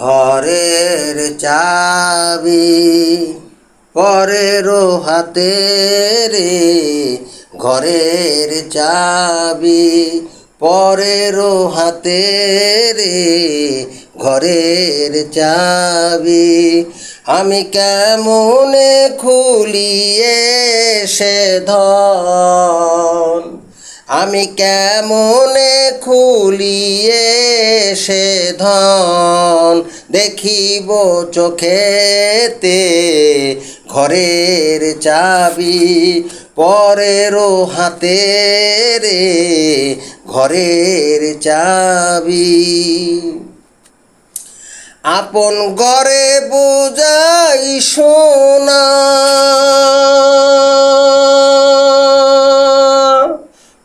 ঘরের চাবি পরের হাতে রে, ঘরের চাবি পরের হাতে রে, ঘরের চাবি আমি কেমনে খুলিয়ে সে ধন, আমি কেমনে খুলিয়ে সে ধন দেখিব চোখেতে, ঘরের চাবি পরের হাতে রে, ঘরের চাবি আপন ঘরে বুঝাই সোনা,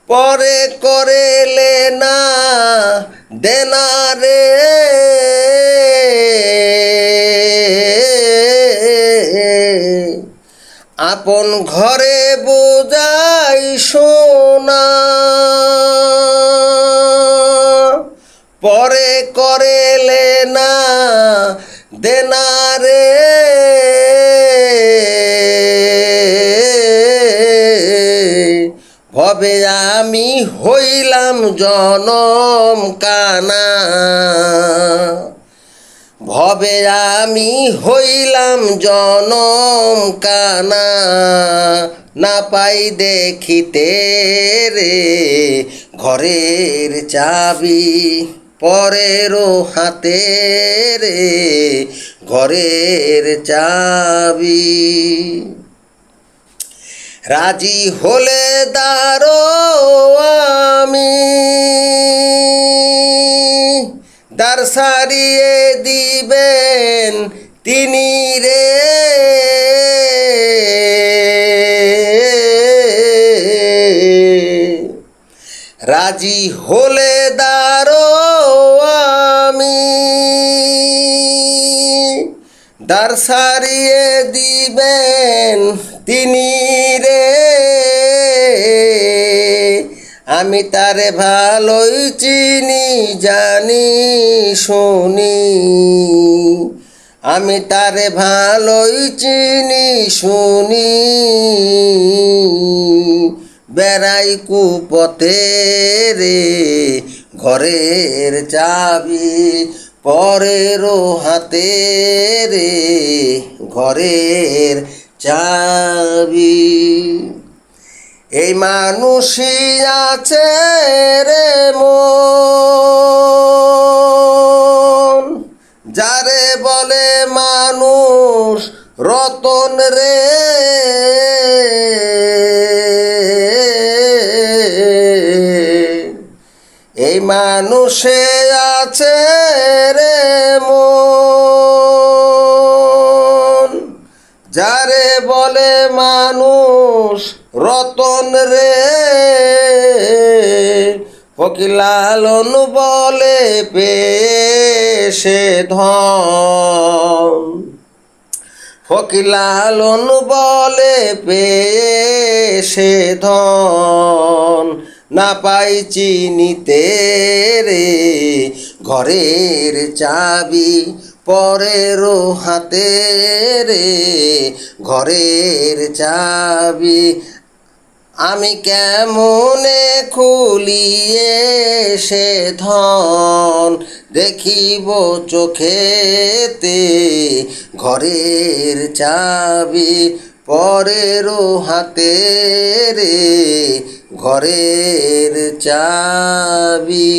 পরে করেলে না দেনা রে, আপন ঘরে বুঝাই সোনা, পরে করেলে না দেনা রে, ভবে আমি হইলাম জনম কানা, ভবে আমি হইলাম জনম কানা, না পাই দেখিতে রে, ঘরের চাবি পরের হাতে রে, ঘরের চাবি রাজি হলে দারো আমি দ্বার সারিয়ে দিবেন তিনি রে, রাজি হলে দারো আমি দ্বার সারিয়ে দিবেন তিনি রে, আমি তারে ভালোই চিনি জানি শুনি, আমি তারে ভালোই চিনি শুনি, বেড়াই কুপথে রে, ঘরের চাবি পরের হাতে রে, ঘরের চাবি এই মানুষই আছে রে মন, যারে বলে মানুষ রতন রে, এই মানুষে আছে রে মন, যারে বলে মানুষ রতন রে, ফকির লালন বলে পেয়ে সে ধন, ফকির লালন বলে পেয়ে সে ধন, না পাই চিনিতে রে, ঘরের চাবি পরের হাতে রে, ঘরের চাবি আমি কেমনে খুলিয়ে সে ধন দেখিব চোখেতে, ঘরের চাবি পরের হাতে রে, ঘরের চাবি।